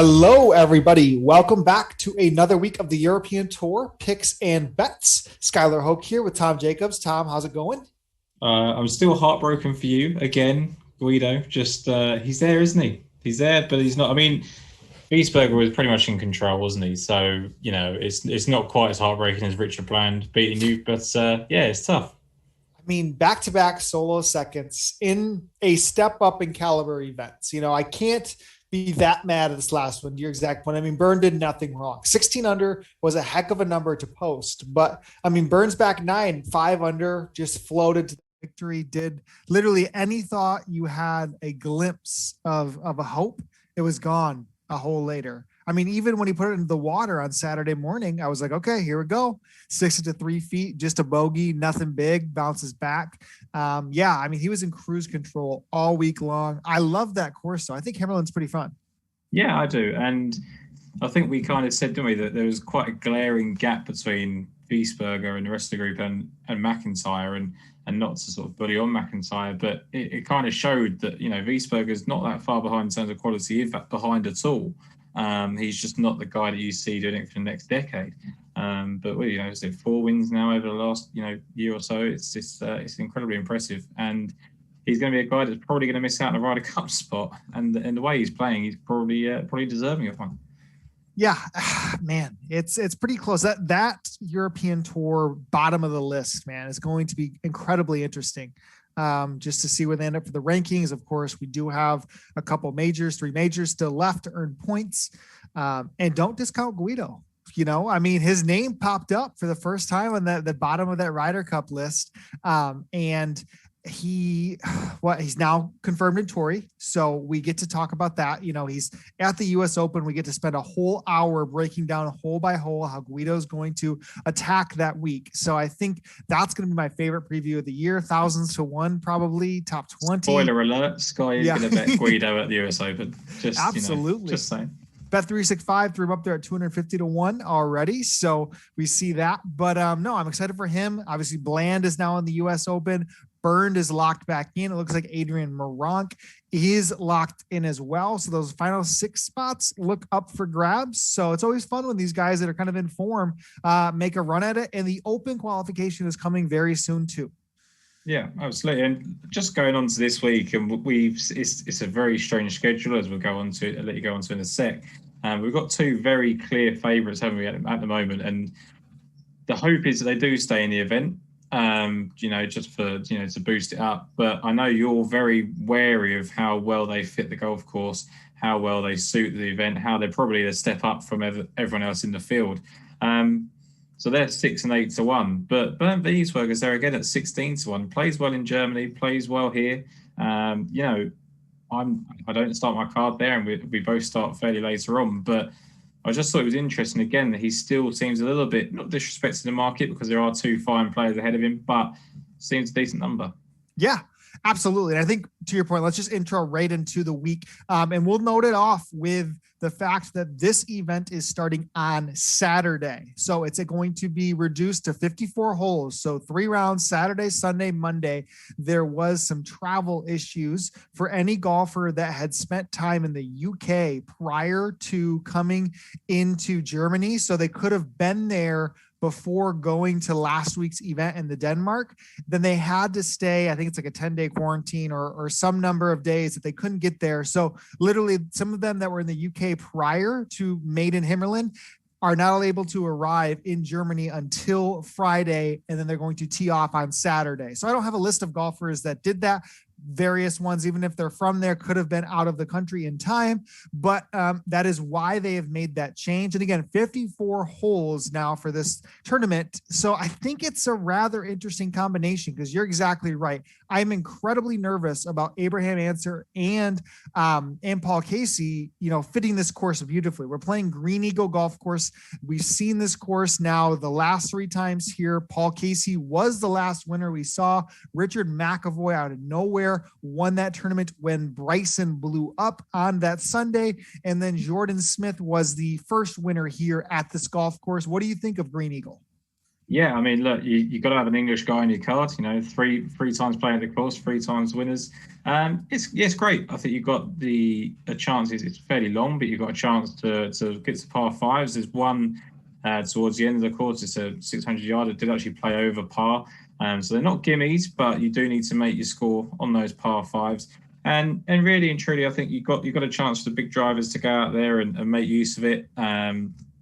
Hello, everybody. Welcome back to another week of the European Tour picks and bets. Skylar Hoke here with Tom Jacobs. Tom, how's it going? I'm still heartbroken for you again, Guido. Just he's there, isn't he? He's there, but he's not. I mean, Wiesberger was pretty much in control, wasn't he? So it's not quite as heartbreaking as Richard Bland beating you, but yeah, it's tough. I mean, back to back solo seconds in a step up in caliber events. I can't be that mad at this last one, to your exact point. I mean, Byrne did nothing wrong. 16 under was a heck of a number to post, but I mean, Byrne's back nine, 5 under, just floated to the victory. Did literally any thought you had a glimpse of a hope, it was gone a hole later. I mean, even when he put it in the water on Saturday morning, I was like, okay, here we go. 6 to 3 feet, just a bogey, nothing big, bounces back. Yeah, I mean, he was in cruise control all week long. I love that course, though. I think Hammerlin's pretty fun. Yeah, I do, and I think we kind of said, didn't we, that there was quite a glaring gap between Wiesberger and the rest of the group and McIntyre, and not to sort of bully on McIntyre, but it kind of showed that Wiesberger's not that far behind in terms of quality, in fact behind at all. He's just not the guy that you see doing it for the next decade. But is it 4 wins now over the last year or so? It's incredibly impressive, and he's going to be a guy that's probably going to miss out on a Ryder Cup spot. And the way he's playing, he's probably deserving of one. Yeah, man, it's pretty close. That European Tour bottom of the list, man, is going to be incredibly interesting. Just to see where they end up for the rankings. Of course, we do have a couple majors, 3 majors still left to earn points. And don't discount Guido. I mean, his name popped up for the first time on the bottom of that Ryder Cup list. And he's now confirmed in Torrey. So we get to talk about that. He's at the US Open. We get to spend a whole hour breaking down hole by hole how Guido's going to attack that week. So I think that's going to be my favorite preview of the year. Thousands to one, probably top 20. Spoiler alert, Sky is going to bet Guido at the US Open. Just absolutely. Just saying. Bet365 threw him up there at 250 to 1 already. So we see that. But no, I'm excited for him. Obviously, Bland is now in the US Open. Byrne is locked back in. It looks like Adrian Moronk is locked in as well. So those final 6 spots look up for grabs. So it's always fun when these guys that are kind of in form make a run at it. And the Open qualification is coming very soon too. Yeah, absolutely. And just going on to this week, and it's a very strange schedule as we'll go on to. I'll let you go on to in a sec. We've got 2 very clear favourites, haven't we, at the moment? And the hope is that they do stay in the event. Just for to boost it up. But I know you're very wary of how well they fit the golf course, how well they suit the event, how they're probably a step up from everyone else in the field. So they're 6 and 8 to 1. But Bernd Wiesberger's there again at 16 to 1. Plays well in Germany, plays well here. I don't start my card there, and we both start fairly later on. But I just thought it was interesting again that he still seems a little bit not disrespecting the market because there are 2 fine players ahead of him, but seems a decent number. Yeah, absolutely. And I think to your point, let's just intro right into the week. And we'll note it off with the fact that this event is starting on Saturday. So it's going to be reduced to 54 holes. So 3 rounds, Saturday, Sunday, Monday. There was some travel issues for any golfer that had spent time in the UK prior to coming into Germany. So they could have been there before going to last week's event in the Denmark. Then they had to stay, I think it's like a 10-day quarantine or some number of days that they couldn't get there. So literally some of them that were in the UK prior to Made in Himmerland are not able to arrive in Germany until Friday, and then they're going to tee off on Saturday. So I don't have a list of golfers that did that. Various ones, even if they're from there, could have been out of the country in time, but that is why they have made that change. And again, 54 holes now for this tournament. So I think it's a rather interesting combination because you're exactly right. I'm incredibly nervous about Abraham Answer and Paul Casey, fitting this course beautifully. We're playing Green Eagle Golf Course. We've seen this course now the last 3 times here. Paul Casey was the last winner we saw. Richard McAvoy out of nowhere won that tournament when Bryson blew up on that Sunday. And then Jordan Smith was the first winner here at this golf course. What do you think of Green Eagle? Yeah, I mean, look, you got to have an English guy in your card. You know, three times playing the course, three times winners. It's great. I think you've got the chance. It's fairly long, but you've got a chance to get to par fives. There's one towards the end of the course. It's a 600 yard. It did actually play over par. So they're not gimmies, but you do need to make your score on those par fives. And really and truly, I think you've got a chance for the big drivers to go out there and make use of it. A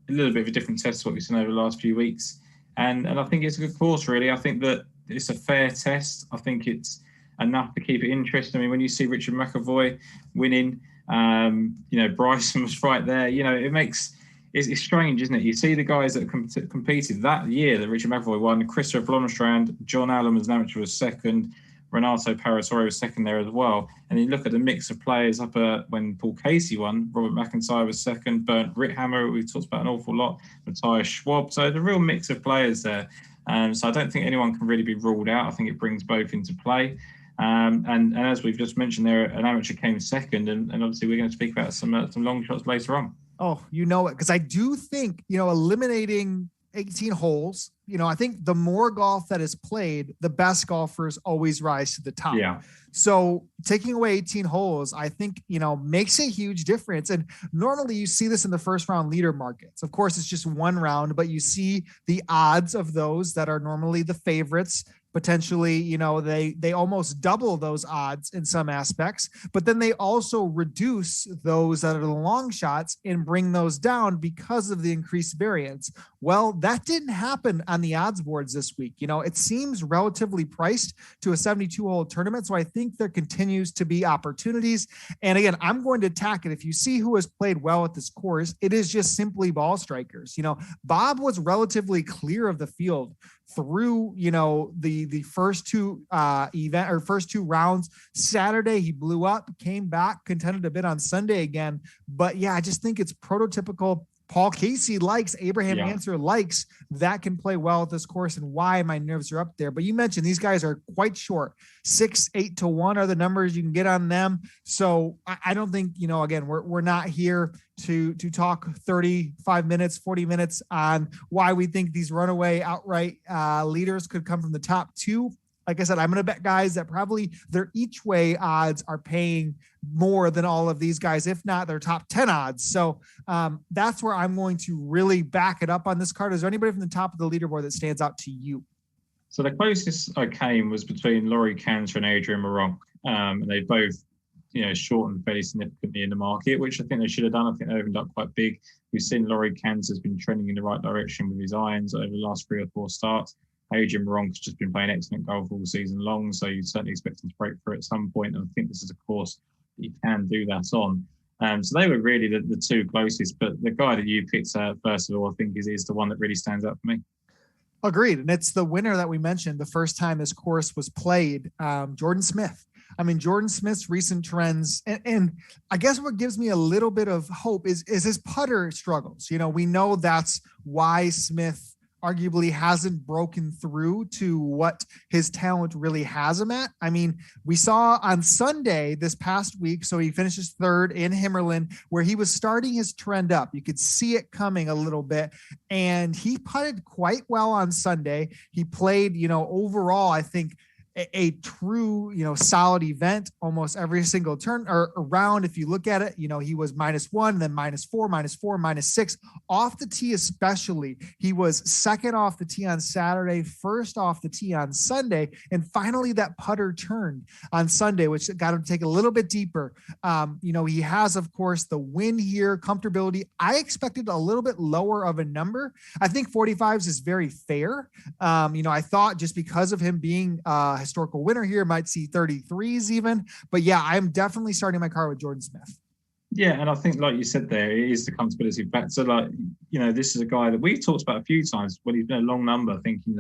little bit of a different test to what we've seen over the last few weeks. And I think it's a good course, really. I think that it's a fair test. I think it's enough to keep it interesting. I mean, when you see Richard McAvoy winning, Bryson was right there. It's strange, isn't it? You see the guys that competed that year that Richard McAvoy won. Christopher Blomstrand, John Allen as an amateur was second. Renato Parasori was second there as well. And you look at the mix of players up when Paul Casey won, Robert McIntyre was second, Bernd Ritthammer, we talked about an awful lot, Matthias Schwab. So the real mix of players there. So I don't think anyone can really be ruled out. I think it brings both into play. And as we've just mentioned there, an amateur came second. And obviously we're going to speak about some long shots later on. Oh, you know it. Because I do think, eliminating 18 holes, I think the more golf that is played, the best golfers always rise to the top. Yeah. So taking away 18 holes, I think, makes a huge difference. And normally you see this in the first round leader markets. Of course, it's just one round, but you see the odds of those that are normally the favorites. Potentially, they almost double those odds in some aspects, but then they also reduce those that are the long shots and bring those down because of the increased variance. Well, that didn't happen on the odds boards this week. It seems relatively priced to a 72-hole tournament. So I think there continues to be opportunities. And again, I'm going to attack it. If you see who has played well at this course, it is just simply ball strikers. Bob was relatively clear of the field through the first two first two rounds. Saturday he blew up, came back, contended a bit on Sunday again. But yeah, I just think it's prototypical. Paul Casey likes, Abraham Answer likes, that can play well at this course, and why my nerves are up there. But you mentioned these guys are quite short. 6, 8 to 1 are the numbers you can get on them. So I don't think, again, we're not here to talk 35 minutes, 40 minutes on why we think these runaway outright leaders could come from the top two. Like I said, I'm going to bet guys that probably their each way odds are paying more than all of these guys, if not their top 10 odds. So that's where I'm going to really back it up on this card. Is there anybody from the top of the leaderboard that stands out to you? So the closest I came was between Laurie Cantor and Adrian Moronk. And they both, shortened fairly significantly in the market, which I think they should have done. I think they opened up quite big. We've seen Laurie Cantor's been trending in the right direction with his irons over the last 3 or 4 starts. Adrian Moronk's just been playing excellent golf all season long, so you'd certainly expect him to break through at some point. And I think this is a course that he can do that on. So they were really the two closest. But the guy that you picked first of all, I think is the one that really stands out for me. Agreed. And it's the winner that we mentioned the first time this course was played, Jordan Smith. I mean, Jordan Smith's recent trends, and I guess what gives me a little bit of hope is his putter struggles. We know that's why Smith arguably hasn't broken through to what his talent really has him at. I mean, we saw on Sunday this past week, so he finishes third in Himmerland, where he was starting his trend up. You could see it coming a little bit, and he putted quite well on Sunday. He played, overall, I think, a true, solid event almost every single turn or round. If you look at it, he was -1, then -4, -4, -6 off the tee. Especially he was second off the tee on Saturday, first off the tee on Sunday. And finally that putter turned on Sunday, which got him to take a little bit deeper. He has, of course, the win here, comfortability. I expected a little bit lower of a number. I think 45s is very fair. I thought just because of him being historical winner here, might see 33s even. But yeah, I'm definitely starting my car with Jordan Smith. Yeah, and I think, like you said there, it is the comfortability factor. This is a guy that we've talked about a few times when he's been a long number. I think, in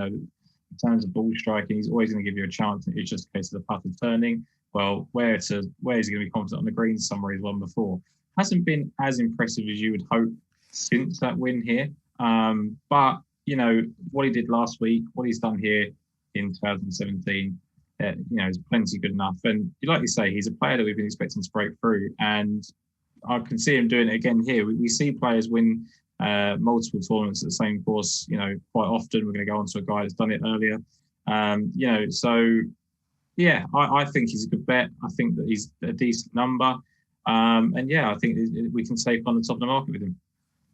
terms of ball striking, he's always going to give you a chance. It's just a case of the putter turning. Well, where is he going to be confident on the green somewhere he's won before? Hasn't been as impressive as you would hope since that win here. But, what he did last week, what he's done here in 2017, is plenty good enough. And like you say, he's a player that we've been expecting to break through. And I can see him doing it again here. We see players win multiple tournaments at the same course, quite often. We're going to go on to a guy that's done it earlier. So yeah, I think he's a good bet. I think that he's a decent number. And yeah, I think we can take on the top of the market with him.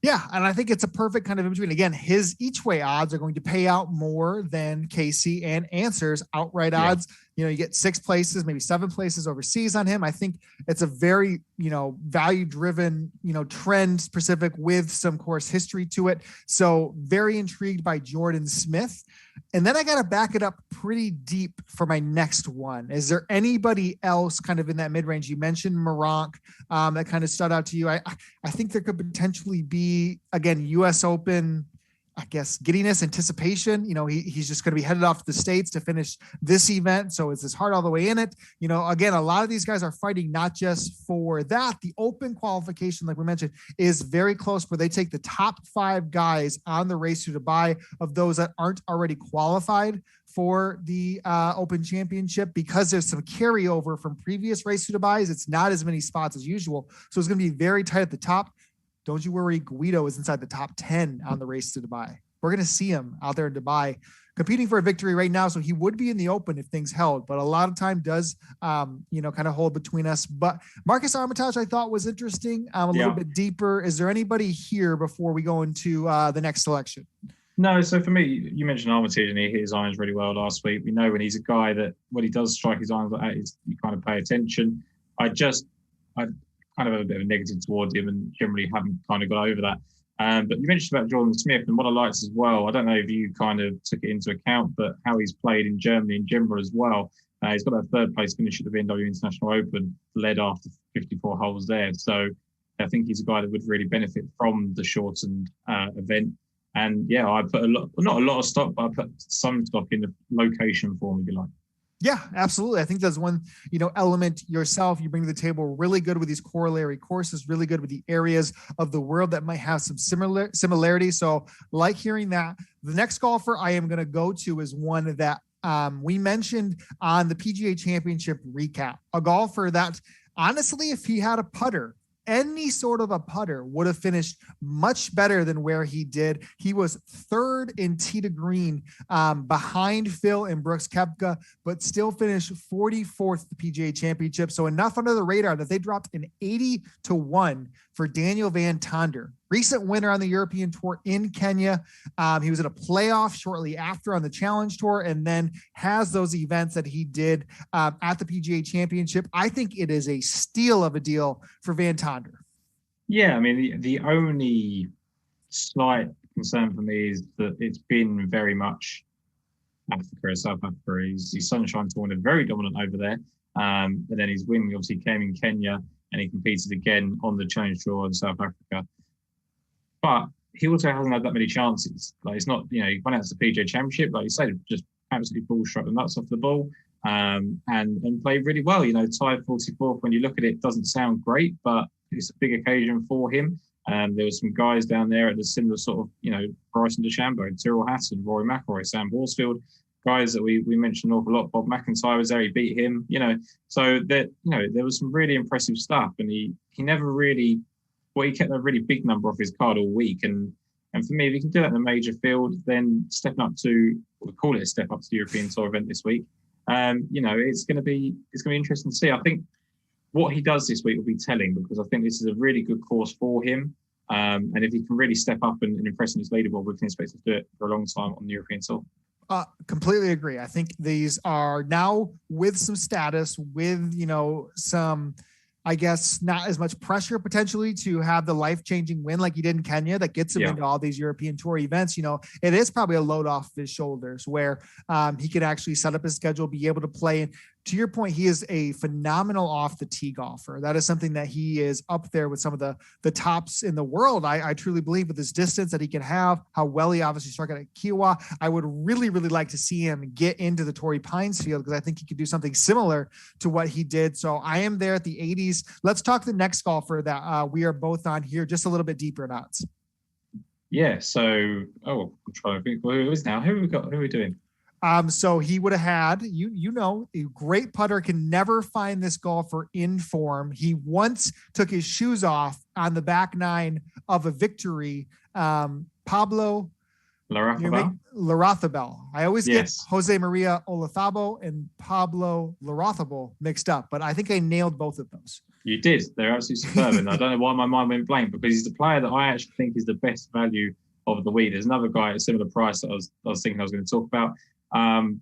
Yeah, and I think it's a perfect kind of in between. Again, his each way odds are going to pay out more than Casey and Answer's outright odds. You get 6 places, maybe 7 places overseas on him. I think it's a very, value driven, trend specific with some course history to it. So very intrigued by Jordan Smith. And then I got to back it up pretty deep for my next one. Is there anybody else kind of in that mid-range? You mentioned Meronk that kind of stood out to you. I think there could potentially be, again, US Open, I guess, giddiness, anticipation. He's just going to be headed off to the States to finish this event. So is his heart all the way in it? Again, a lot of these guys are fighting not just for that. The Open qualification, like we mentioned, is very close where they take the top 5 guys on the race to Dubai of those that aren't already qualified for the Open Championship, because there's some carryover from previous race to Dubai. It's not as many spots as usual. So it's going to be very tight at the top. Don't you worry, Guido is inside the top 10 on the race to Dubai. We're going to see him out there in Dubai competing for a victory right now. So he would be in the Open if things held, but a lot of time does, kind of hold between us. But Marcus Armitage, I thought was interesting, a little bit deeper. Is there anybody here before we go into the next selection? No, so for me, you mentioned Armitage and he hit his irons really well last week. We know when he's a guy that when he does strike his irons like that, you kind of pay attention. I kind of have a bit of a negative towards him and generally haven't kind of got over that. But you mentioned about Jordan Smith, and what I liked as well, I don't know if you kind of took it into account, but how he's played in Germany in general as well. He's got a 3rd place finish at the BMW International Open, led after 54 holes there. So I think he's a guy that would really benefit from the shortened event. And yeah, I put not a lot of stock, but I put some stock in the location for him, if you like. Yeah, absolutely. I think that's one, element yourself you bring to the table. Really good with these corollary courses, really good with the areas of the world that might have some similarities. So like hearing that. The next golfer I am going to go to is one that we mentioned on the PGA Championship recap, a golfer that honestly, if he had a putter, any sort of a putter, would have finished much better than where he did. He was 3rd in tee to green behind Phil and Brooks Koepka, but still finished 44th the PGA Championship. So enough under the radar that they dropped an 80-1 for Daniel Van Tonder, recent winner on the European Tour in Kenya. He was in a playoff shortly after on the Challenge Tour, and then has those events that he did at the PGA Championship. I think it is a steal of a deal for Van Tonder. Yeah, I mean, the only slight concern for me is that it's been very much Africa, South Africa. His Sunshine Tournament, very dominant over there. And then his win obviously came in Kenya, and he competed again on the Challenge Tour in South Africa. But he also hasn't had that many chances. Like, it's not, he went out to the PGA Championship, like you said, just absolutely ball struck the nuts off the ball, and played really well. Tied 44th. When you look at it, doesn't sound great, but it's a big occasion for him. There were some guys down there at the similar sort of, Bryson DeChambeau, Tyrrell Hatton, Rory McIlroy, Sam Horsfield, guys that we mentioned an awful lot. Bob McIntyre was there, he beat him, so that, there was some really impressive stuff, and he never really, he kept a really big number off his card all week. And for me, if he can do that in a major field, then stepping up to, we'll call it a step up to the European Tour event this week, it's going to be interesting to see. I think what he does this week will be telling, because I think this is a really good course for him. And if he can really step up and impress in his leaderboard, we can expect him to do it for a long time on the European Tour. Completely agree. I think these are now with some status, with, some, I guess, not as much pressure potentially to have the life-changing win like he did in Kenya that gets him into all these European Tour events. It is probably a load off his shoulders where he could actually set up his schedule, be able to play. And to your point, he is a phenomenal off the tee golfer. That is something that he is up there with some of the tops in the world. I truly believe with his distance that he can have, how well he obviously struck it at Kiowa. I would really, really like to see him get into the Torrey Pines field, because I think he could do something similar to what he did. So I am there at the 80s. Let's talk the next golfer that we are both on here, just a little bit deeper in odds. Yeah. So, I'm trying to think who it is now. Who have we got? Who are we doing? So he would have had, a great putter. Can never find this golfer in form. He once took his shoes off on the back nine of a victory Pablo Larrazabal. I always get Jose Maria Olazabal and Pablo Larrazabal mixed up, but I think I nailed both of those. You did. They're absolutely superb. And I don't know why my mind went blank, because he's the player that I actually think is the best value of the week. There's another guy at a similar price that I was thinking I was going to talk about.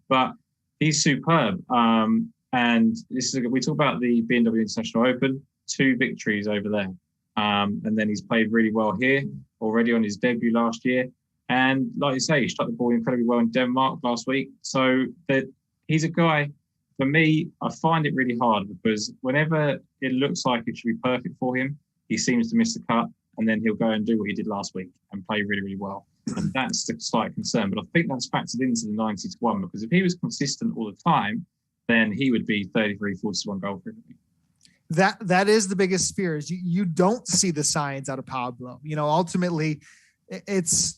But he's superb. And we talk about the BMW International Open, 2 victories over there. And then he's played really well here already on his debut last year. And like you say, he struck the ball incredibly well in Denmark last week. So that he's a guy, for me, I find it really hard, because whenever it looks like it should be perfect for him, he seems to miss the cut, and then he'll go and do what he did last week and play really, really well. And that's the slight concern. But I think that's factored into the 90-1, because if he was consistent all the time, then he would be 33-41 goal for him. That is the biggest fear, is you don't see the signs out of Pablo. Ultimately it's,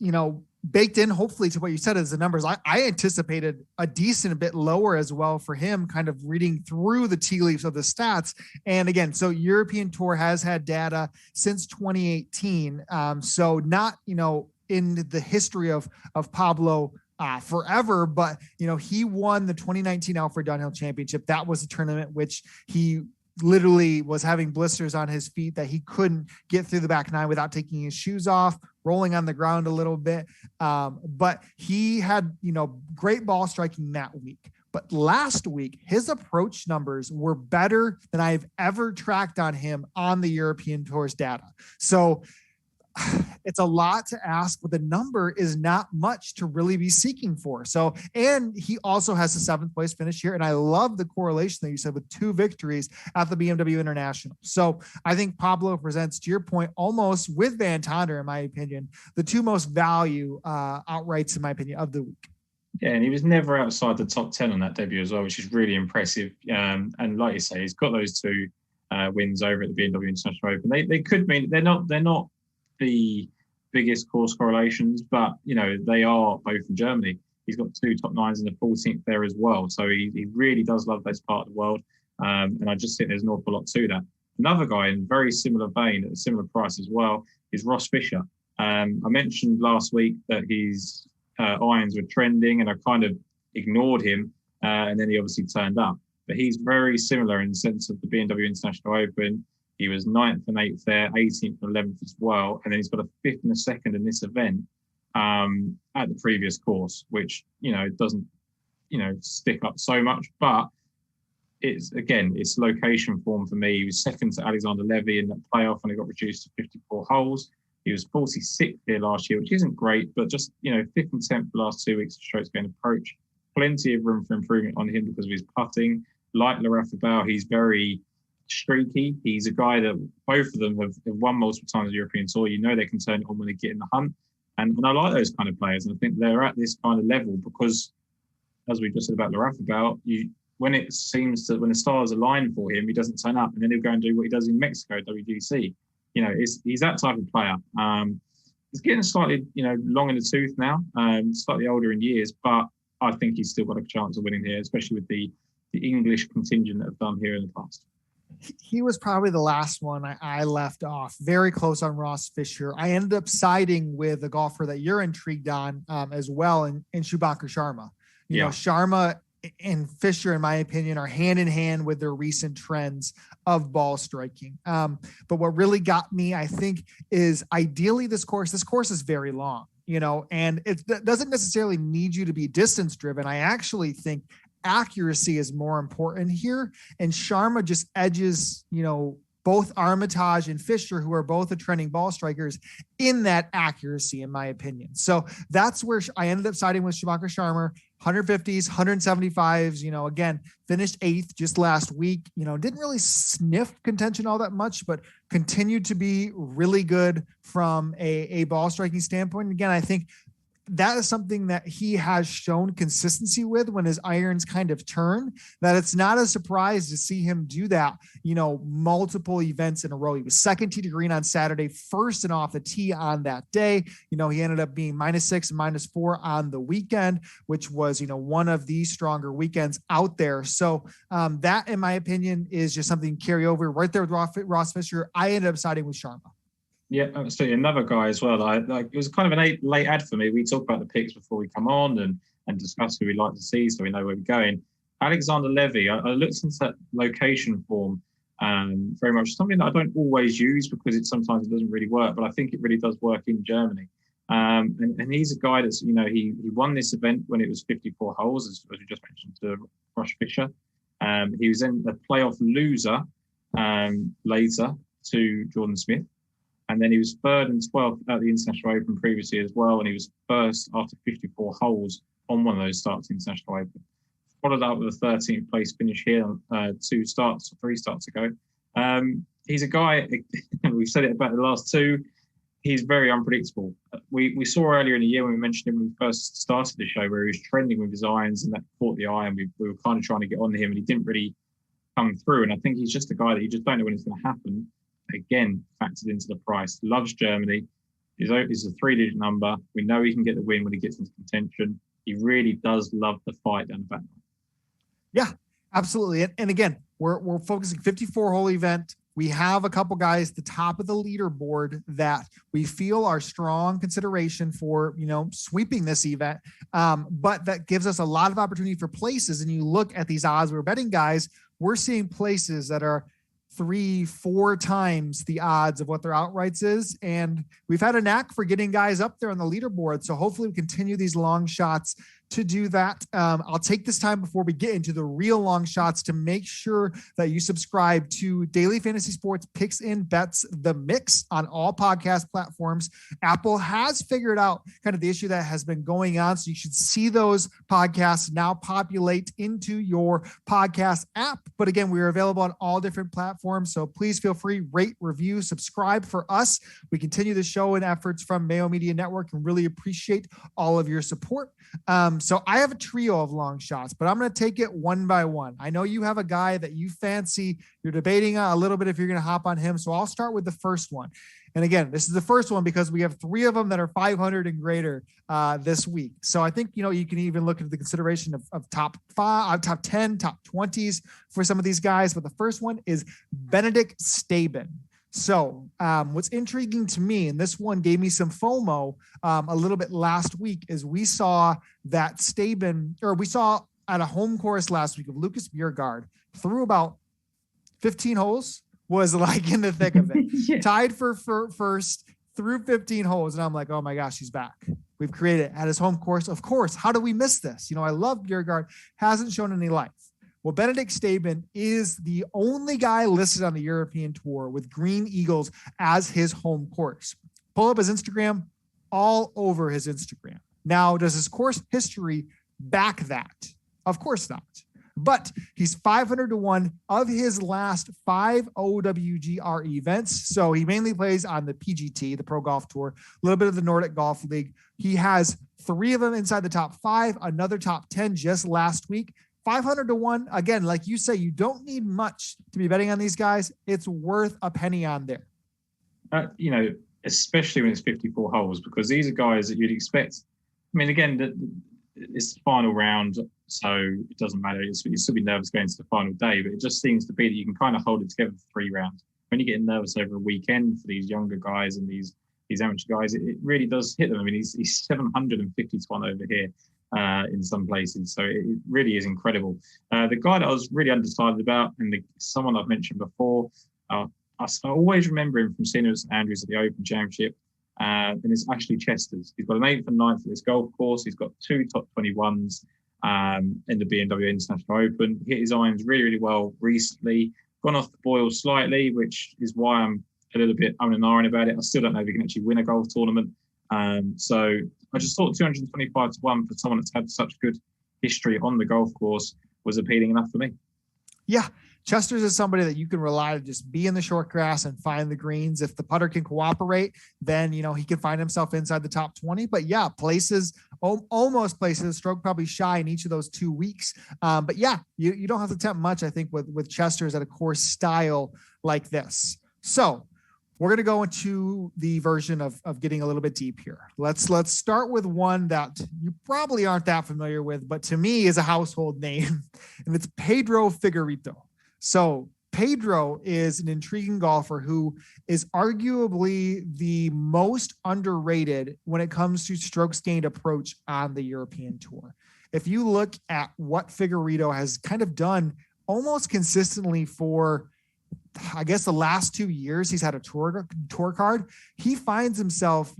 baked in hopefully to what you said as the numbers. I anticipated a decent bit lower as well for him, kind of reading through the tea leaves of the stats. And again, so European Tour has had data since 2018. So not, in the history of Pablo forever, but he won the 2019 Alfred Dunhill Championship. That was a tournament which he literally was having blisters on his feet that he couldn't get through the back nine without taking his shoes off, rolling on the ground a little bit. But he had, great ball striking that week. But last week, his approach numbers were better than I've ever tracked on him on the European Tour's data. So it's a lot to ask, but the number is not much to really be seeking for. So, and he also has a 7th place finish here. And I love the correlation that you said with 2 victories at the BMW International. So I think Pablo presents, to your point, almost with Van Tonder, in my opinion, the 2 most value outrights, in my opinion, of the week. Yeah, and he was never outside the top 10 on that debut as well, which is really impressive. And like you say, he's got those 2 wins over at the BMW International Open. They could mean they're not the biggest course correlations, but they are both in Germany. He's got 2 top 9s and the 14th there as well, so he really does love this part of the world, and I just think there's an awful lot to that. Another guy in very similar vein at a similar price as well is Ross Fisher. I mentioned last week that his irons were trending, and I kind of ignored him, and then he obviously turned up, but he's very similar in the sense of the BMW International Open. He was 9th and 8th there, 18th and 11th as well. And then he's got a 5th and a 2nd in this event at the previous course, which, doesn't, stick up so much. But it's location form for me. He was 2nd to Alexander Levy in the playoff, and he got reduced to 54 holes. He was 46th here last year, which isn't great, but just, 5th and 10th the last 2 weeks of strokes gained approach. Plenty of room for improvement on him because of his putting. Like Larrazabal, he's very streaky. He's a guy that both of them have won multiple times on the European Tour. They can turn it on when they get in the hunt. And I like those kind of players. And I think they're at this kind of level because, as we just said about Larrazabal, when the stars align for him, he doesn't turn up, and then he'll go and do what he does in Mexico, WGC. He's that type of player. He's getting slightly, long in the tooth now, slightly older in years, but I think he's still got a chance of winning here, especially with the English contingent that have done here in the past. He was probably the last one I left off. Very close on Ross Fisher. I ended up siding with a golfer that you're intrigued on as well, in Shubhankar Sharma. Sharma and Fisher, in my opinion, are hand in hand with their recent trends of ball striking. But what really got me, I think, is ideally this course is very long, and it doesn't necessarily need you to be distance driven. I actually think accuracy is more important here. And Sharma just edges, both Armitage and Fisher, who are both the trending ball strikers, in that accuracy, in my opinion. So that's where I ended up siding with Shubhankar Sharma, 150s, 175s, again, finished 8th just last week, didn't really sniff contention all that much, but continued to be really good from a ball striking standpoint. And again, I think that is something that he has shown consistency with when his irons kind of turn, that it's not a surprise to see him do that, multiple events in a row. He was 2nd tee to green on Saturday, 1st and off the tee on that day. He ended up being -6 and -4 on the weekend, which was, one of the stronger weekends out there. So that, in my opinion, is just something to carry over right there with Ross Fisher. I ended up siding with Sharma. Yeah, absolutely. Another guy as well. It was kind of a late ad for me. We talk about the picks before we come on and discuss who we'd like to see, so we know where we're going. Alexander Levy. I looked into that location form. Very much something that I don't always use because sometimes it doesn't really work, but I think it really does work in Germany. And he's a guy that's, he won this event when it was 54 holes, as we just mentioned to Ross Fisher. He was in the playoff loser later to Jordan Smith. And then he was third and 12th at the International Open previously as well. And he was first after 54 holes on one of those starts in the International Open. Followed up with a 13th place finish here, 3 starts ago. He's a guy, we've said it about the last two, he's very unpredictable. We saw earlier in the year when we mentioned him when we first started the show where he was trending with his irons and that caught the eye and we were kind of trying to get on him and he didn't really come through. And I think he's just a guy that you just don't know when it's going to happen. Again, factored into the price. Loves Germany. He's a 3-digit number. We know he can get the win when he gets into contention. He really does love the fight down the back. Yeah, absolutely. And again, we're focusing 54-hole event. We have a couple guys at the top of the leaderboard that we feel are strong consideration for, sweeping this event. But that gives us a lot of opportunity for places. And you look at these odds, we're betting guys, we're seeing places that are 3-4 times the odds of what their outrights is. And we've had a knack for getting guys up there on the leaderboard. So hopefully we continue these long shots to do that. I'll take this time before we get into the real long shots to make sure that you subscribe to Daily Fantasy Sports Picks and Bets, the Mix on all podcast platforms. Apple has figured out kind of the issue that has been going on. So you should see those podcasts now populate into your podcast app. But again, we are available on all different platforms. So please feel free, rate, review, subscribe for us. We continue the show and efforts from Mayo Media Network and really appreciate all of your support. So I have a trio of long shots, but I'm going to take it one by one. I know you have a guy that you fancy. You're debating a little bit if you're going to hop on him. So I'll start with the first one. And again, this is the first one because we have 3 of them that are 500 and greater this week. So I think, you can even look at the consideration of top 5, top 10, top 20s for some of these guys. But the first one is Benedict Staben. So what's intriguing to me, and this one gave me some FOMO a little bit last week, is we saw that we saw at a home course last week of Lucas Bjerregaard through about 15 holes, was like in the thick of it. Yeah. Tied for first through 15 holes. And I'm like, oh my gosh, he's back. We've created it at his home course. Of course. How do we miss this? I love Bjerregaard, hasn't shown any life. Well, Benedict Staben is the only guy listed on the European Tour with Green Eagles as his home course. Pull up his Instagram, all over his Instagram. Now, does his course history back that? Of course not. But he's 500-1 of his last 5 OWGR events. So he mainly plays on the PGT, the Pro Golf Tour, a little bit of the Nordic Golf League. He has 3 of them inside the top 5, another top 10 just last week. 500-1. Again, like you say, you don't need much to be betting on these guys. It's worth a penny on there. Especially when it's 54 holes, because these are guys that you'd expect. I mean, again, it's the final round, so it doesn't matter. You'd still be nervous going to the final day, but it just seems to be that you can kind of hold it together for 3 rounds. When you get nervous over a weekend for these younger guys and these amateur guys, it really does hit them. I mean, he's 750-1 over here. In some places. So it really is incredible. The guy that I was really undecided about, and someone I've mentioned before, I always remember him from seeing him at St Andrews at the Open Championship, and it's Ashley Chesters. He's got an 8th and 9th at this golf course. He's got 2 top 21s in the BMW International Open. Hit his irons really, really well recently. Gone off the boil slightly, which is why I'm a little bit umming about it. I still don't know if he can actually win a golf tournament. So I just thought 225-1 for someone that's had such good history on the golf course was appealing enough for me. Yeah. Chester's is somebody that you can rely to just be in the short grass and find the greens. If the putter can cooperate, then, he can find himself inside the top 20. But yeah, almost places, stroke probably shy in each of those 2 weeks. But yeah, you don't have to attempt much, I think, with Chester's at a course style like this. So we're going to go into the version of getting a little bit deep here. Let's start with one that you probably aren't that familiar with, but to me is a household name, and it's Pedro Figueiredo. So Pedro is an intriguing golfer who is arguably the most underrated when it comes to strokes gained approach on the European Tour. If you look at what Figueiredo has kind of done almost consistently for, I guess, the last 2 years he's had a tour card, he finds himself,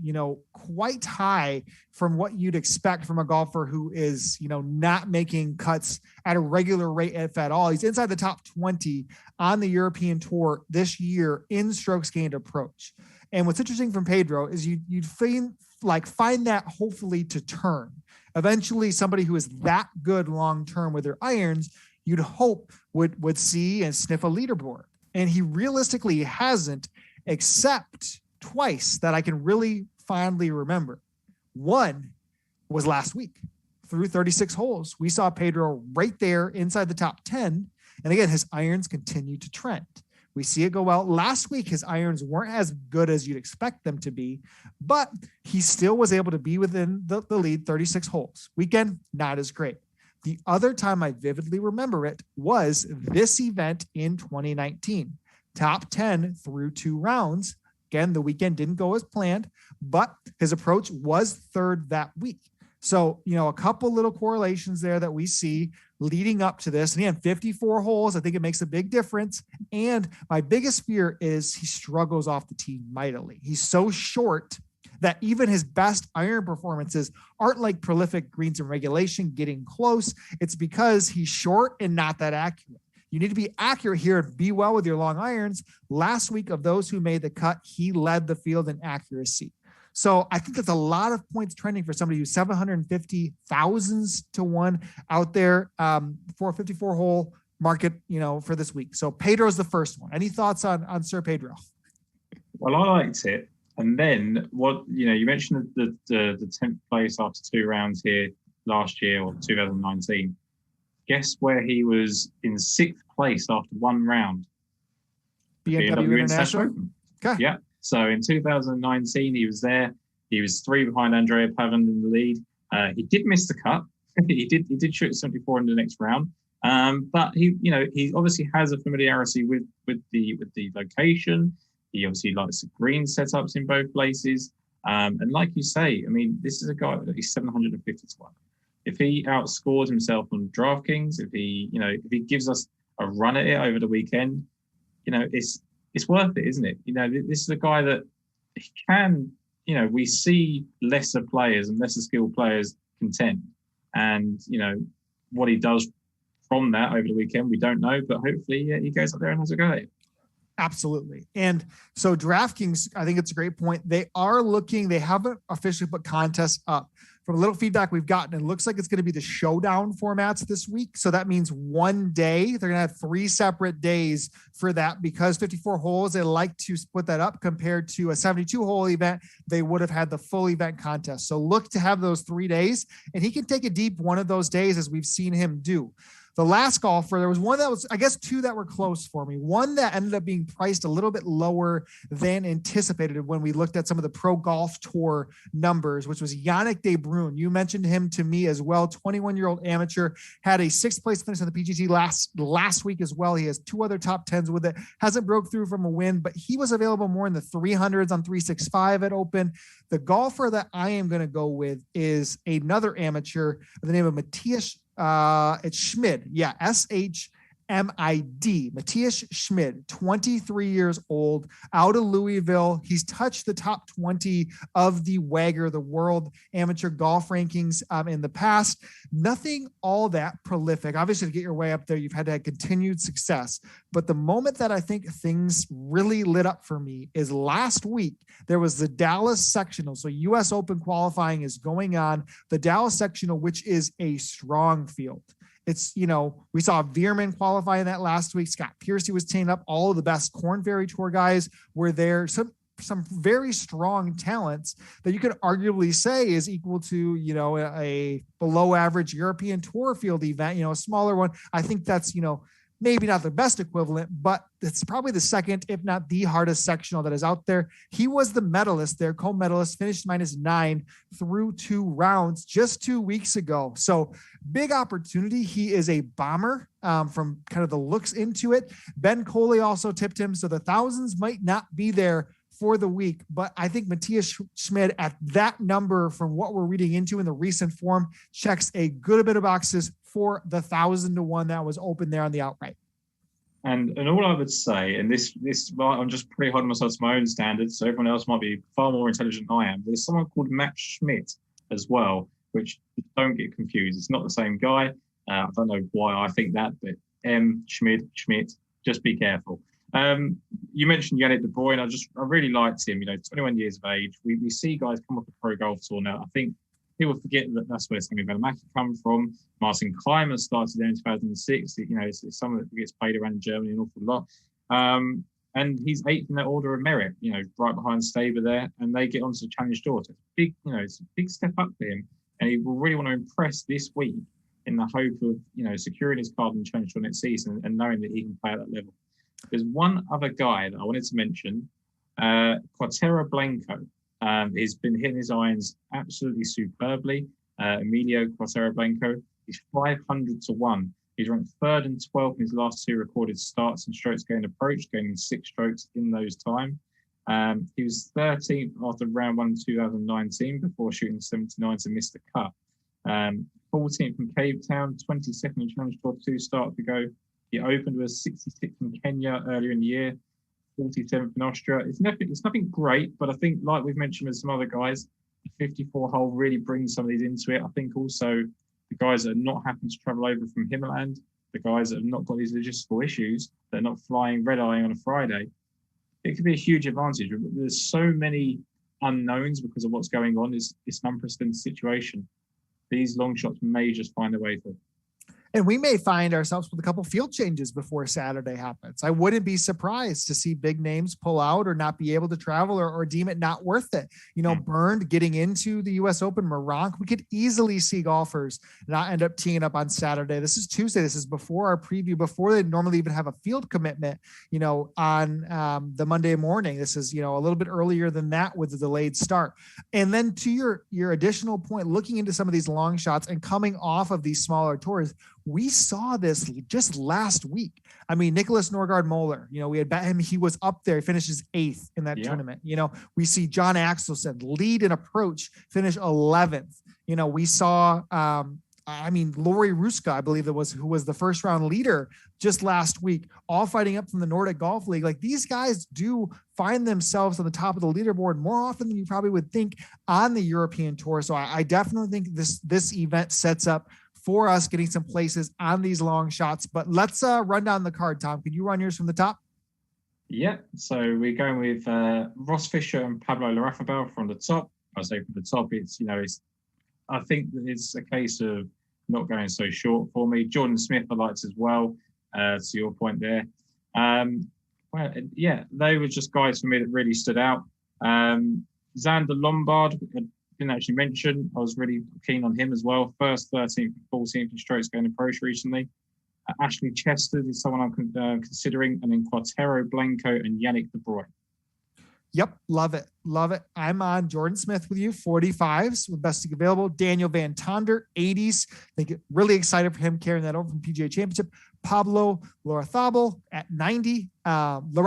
quite high from what you'd expect from a golfer who is, not making cuts at a regular rate, if at all. He's inside the top 20 on the European Tour this year in strokes gained approach. And what's interesting from Pedro is you'd find that hopefully to turn. Eventually, somebody who is that good long-term with their irons, you'd hope would see and sniff a leaderboard. And he realistically hasn't, except twice that I can really fondly remember. One was last week through 36 holes. We saw Pedro right there inside the top 10. And again, his irons continue to trend. We see it go well. Last week, his irons weren't as good as you'd expect them to be, but he still was able to be within the lead 36 holes. Weekend, not as great. The other time I vividly remember it was this event in 2019. Top 10 through 2 rounds. Again, the weekend didn't go as planned, but his approach was third that week. So, a couple little correlations there that we see leading up to this. And again, 54 holes, I think it makes a big difference. And my biggest fear is he struggles off the tee mightily. He's so short that even his best iron performances aren't like prolific greens and regulation getting close. It's because he's short and not that accurate. You need to be accurate here and be well with your long irons. Last week, of those who made the cut, he led the field in accuracy. So I think that's a lot of points trending for somebody who's 750,000 to 1 out there for a 54 hole market, for this week. So Pedro's the first one. Any thoughts on Sir Pedro? Well, I liked it. And then you mentioned the 10th place after 2 rounds here last year or 2019. Guess where he was in 6th place after 1 round? BMW International. Okay. Yeah. So in 2019, he was there. He was 3 behind Andrea Pavon in the lead. He did miss the cut. he did shoot 74 in the next round. But he obviously has a familiarity with the location. He obviously likes the green setups in both places. And like you say, I mean, this is a guy that he's 750 to 1. If he outscores himself on DraftKings, if he gives us a run at it over the weekend, it's worth it, isn't it? This is a guy that he can, we see lesser players and lesser skilled players contend. And, what he does from that over the weekend, we don't know, but hopefully he goes up there and has a go at it. Absolutely. And so DraftKings, I think it's a great point. They haven't officially put contests up. From a little feedback we've gotten, it looks like it's going to be the showdown formats this week. So that means one day, they're going to have 3 separate days for that, because 54 holes, they like to split that up compared to a 72 hole event. They would have had the full event contest. So look to have those 3 days, and he can take a deep one of those days, as we've seen him do. The last golfer, there was one that was, I guess, 2 that were close for me. One that ended up being priced a little bit lower than anticipated when we looked at some of the Pro Golf Tour numbers, which was Yannick Debrun. You mentioned him to me as well. 21-year-old amateur, had a 6th place finish on the PGT last week as well. He has 2 other top 10s with it. Hasn't broke through from a win, but he was available more in the 300s on 365 at Open. The golfer that I am going to go with is another amateur by the name of Matthias it's Schmid. Yeah. SHMID. Matthias Schmid, 23 years old, out of Louisville. He's touched the top 20 of the WAGR, the World Amateur Golf Rankings, in the past. Nothing all that prolific. Obviously, to get your way up there, you've had to have continued success. But the moment that I think things really lit up for me is last week. There was the Dallas Sectional. So U.S. Open qualifying is going on. The Dallas Sectional, which is a strong field. It's, we saw Veerman qualify in that last week. Scott Piercy was teaming up. All of the best Korn Ferry Tour guys were there. Some very strong talents that you could arguably say is equal to, a below average European Tour field event, a smaller one. I think that's, maybe not the best equivalent, but it's probably the second, if not the hardest sectional that is out there. He was the medalist there, co-medalist, finished -9 through 2 rounds just 2 weeks ago. So big opportunity. He is a bomber from kind of the looks into it. Ben Coley also tipped him. So the thousands might not be there for the week, but I think Matthias Schmid at that number, from what we're reading into in the recent form, checks a good bit of boxes for the 1,000-to-1 that was open there on the outright. And all I would say, and this I'm just pretty holding myself to my own standards, so everyone else might be far more intelligent than I am. There's someone called Matt Schmidt as well, which don't get confused. It's not the same guy. I don't know why I think that, but Schmidt, just be careful. You mentioned Yannick De Bruyne. I really liked him. 21 years of age. We see guys come off the pro golf tour now. I think people forget that that's where Sammy Valimaki come from. Martin Kleiman started there in 2006. It's someone that gets played around in Germany an awful lot. And he's 8th in that order of merit, right behind Staber there, and they get onto the Challenge Tour. So it's a big step up for him, and he will really want to impress this week in the hope of, securing his card in the Challenge Tour next season and knowing that he can play at that level. There's one other guy that I wanted to mention, Quatero Blanco. He's been hitting his irons absolutely superbly. Emilio Quatero Blanco, he's 500-to-1. He's ranked 3rd and 12th in his last 2 recorded starts and strokes gained approach, gaining 6 strokes in those time. He was 13th after round 1 in 2019 before shooting 79 to miss the cut. 14th from Cape Town, 22nd in Challenge Tour 2 starts ago. He opened with 66th in Kenya earlier in the year, 47th in Austria. It's nothing great, but I think, like we've mentioned with some other guys, the 54 hole really brings some of these into it. I think also the guys that are not having to travel over from Himmerland, the guys that have not got these logistical issues, they're not flying red-eyeing on a Friday, it could be a huge advantage. There's so many unknowns because of what's going on. It's an unprecedented situation. These long shots may just find their way through. And we may find ourselves with a couple field changes before Saturday happens. I wouldn't be surprised to see big names pull out or not be able to travel or deem it not worth it. Burned getting into the U.S. Open, Meronk, we could easily see golfers not end up teeing up on Saturday. This is Tuesday. This is before our preview, before they normally even have a field commitment, on the Monday morning. This is, a little bit earlier than that with the delayed start. And then to your additional point, looking into some of these long shots and coming off of these smaller tours, we saw this just last week. I mean, Nicholas Norgard Moeller, we had bet him. He was up there. He finishes 8th in that tournament. We see John Axelson lead in approach, finish 11th. We saw, Lori Ruska, I believe it was, who was the first round leader just last week, all fighting up from the Nordic Golf League. Like, these guys do find themselves on the top of the leaderboard more often than you probably would think on the European Tour. So I definitely think this event sets up for us getting some places on these long shots. But let's run down the card, Tom. Could you run yours from the top? Yeah. So we're going with Ross Fisher and Pablo Larrafabal from the top. I say from the top, I think that it's a case of not going so short for me. Jordan Smith I liked as well, to your point there. They were just guys for me that really stood out. Xander Lombard, didn't actually mention. I was really keen on him as well. First, 13th, 14th in strokes gained approach recently. Ashley Chester is someone I'm considering, and then Quatero Blanco and Yannick De Bruyne. Yep, love it. I'm on Jordan Smith with you, 45s with best available. Daniel Van Tonder, 80s. I think really excited for him carrying that over from PGA Championship. Pablo Larrazabal at 90. Pablo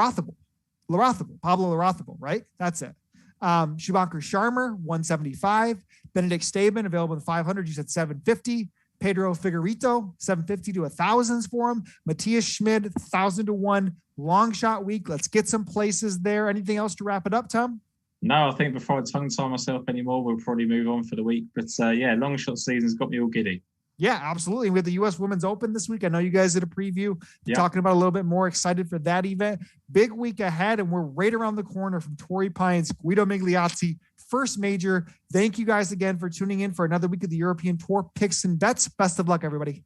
Larrazabal, right? That's it. Shubhankar Sharma, 175. Benedict Staben, available in the 500. You said 750. Pedro Figueiredo, 750 to 1,000s for him. Matthias Schmid, 1,000-to-1. Long shot week. Let's get some places there. Anything else to wrap it up, Tom? No, I think before I tongue-tie myself anymore, we'll probably move on for the week. But long shot season's got me all giddy. Yeah, absolutely. We have the U.S. Women's Open this week. I know you guys did a preview talking about a little bit more. Excited for that event. Big week ahead, and we're right around the corner from Torrey Pines, Guido Migliozzi, first major. Thank you guys again for tuning in for another week of the European Tour Picks and Bets. Best of luck, everybody.